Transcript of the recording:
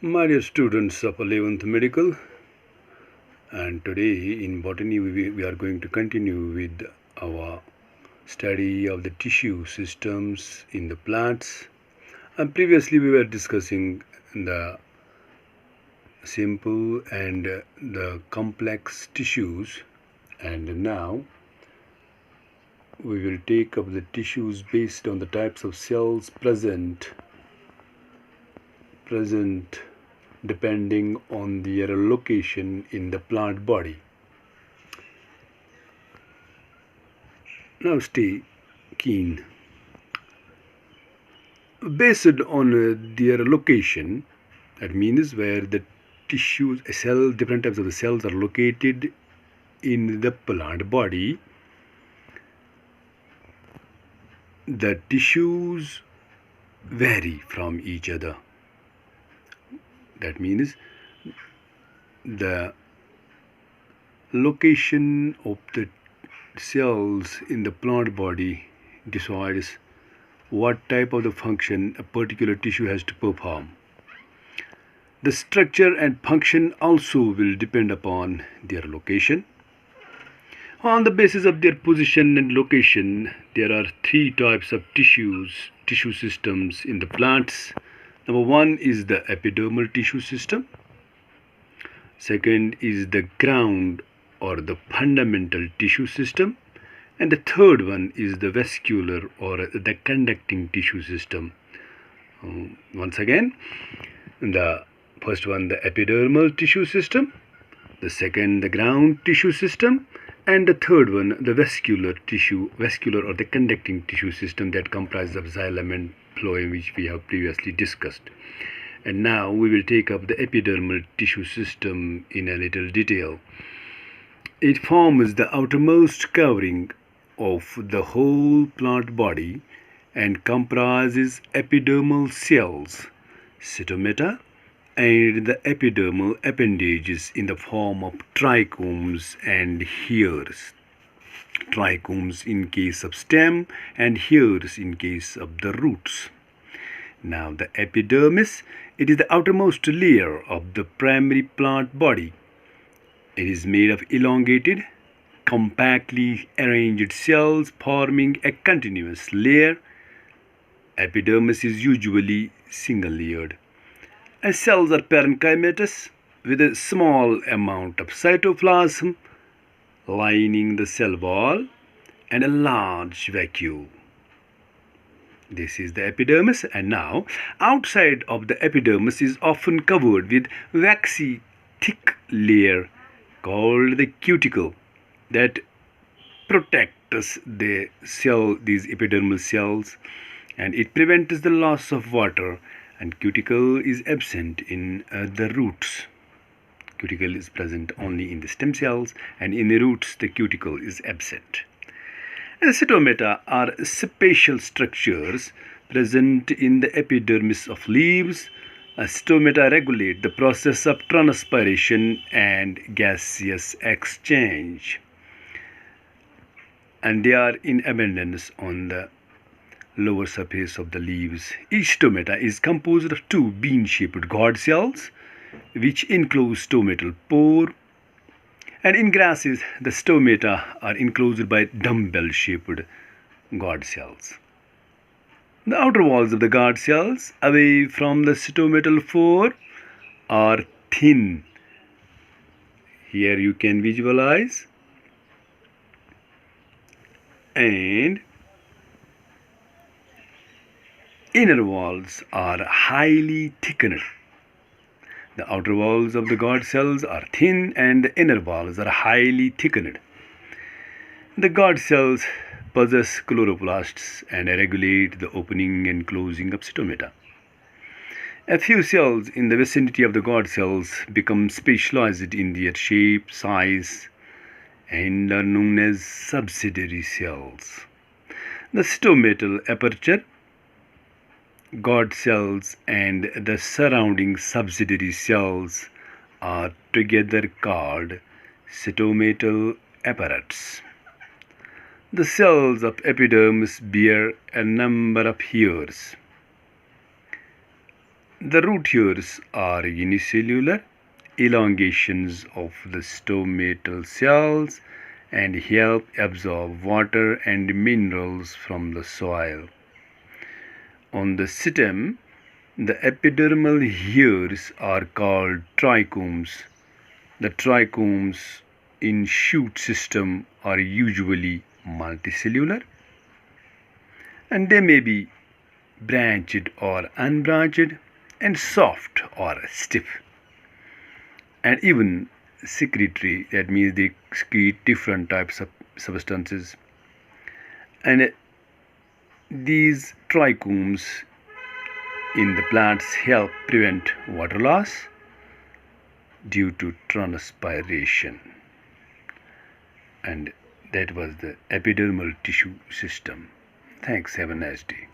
My dear students of 11th Medical, and today in botany we are going to continue with our study of the tissue systems in the plants. And previously we were discussing the simple and the complex tissues, and now we will take up the tissues based on the types of cells present depending on their location in the plant body. Now stay keen. Based on their location, that means where the tissues, different types of the cells are located in the plant body, the tissues vary from each other. That means the location of the cells in the plant body decides what type of the function a particular tissue has to perform. The structure and function also will depend upon their location. On the basis of their position and location, there are three types of tissue systems in the plants. Number one is the epidermal tissue system. Second is the ground or the fundamental tissue system. And the third one is the vascular or the conducting tissue system. Once again, the first one, the epidermal tissue system. The second, the ground tissue system. And the third one, the vascular or the conducting tissue system that comprises of xylem and phloem, which we have previously discussed. And now we will take up the epidermal tissue system in a little detail. It forms the outermost covering of the whole plant body and comprises epidermal cells, stomata, and the epidermal appendages in the form of trichomes and hairs. Trichomes in case of stem and hairs in case of the roots. Now the epidermis, it is the outermost layer of the primary plant body. It is made of elongated, compactly arranged cells forming a continuous layer. Epidermis is usually single-layered. Cells are parenchymatous with a small amount of cytoplasm lining the cell wall and a large vacuole. This is the epidermis, and now outside of the epidermis is often covered with waxy thick layer called the cuticle that protects the cell, these epidermal cells, and it prevents the loss of water. And cuticle is absent in the roots. Cuticle is present only in the stem cells, and in the roots the cuticle is absent. And the stomata are spatial structures present in the epidermis of leaves. Stomata regulate the process of transpiration and gaseous exchange, and they are in abundance on the lower surface of the leaves. Each stomata is composed of two bean-shaped guard cells which enclose stomatal pore, and in grasses the stomata are enclosed by dumbbell-shaped guard cells. The outer walls of the guard cells away from the stomatal pore are thin. Here you can visualize, and inner walls are highly thickened. The outer walls of the guard cells are thin and the inner walls are highly thickened. The guard cells possess chloroplasts and regulate the opening and closing of stomata. A few cells in the vicinity of the guard cells become specialized in their shape, size, and are known as subsidiary cells. The stomatal aperture, guard cells, and the surrounding subsidiary cells are together called stomatal apparatus. The cells of epidermis bear a number of hairs. The root hairs are unicellular elongations of the stomatal cells and help absorb water and minerals from the soil. On the stem, the epidermal hairs are called trichomes. The trichomes in shoot system are usually multicellular, and they may be branched or unbranched, and soft or stiff, and even secretory. That means they secrete different types of substances. And these trichomes in the plants help prevent water loss due to transpiration. And that was the epidermal tissue system. Thanks. Have a nice day.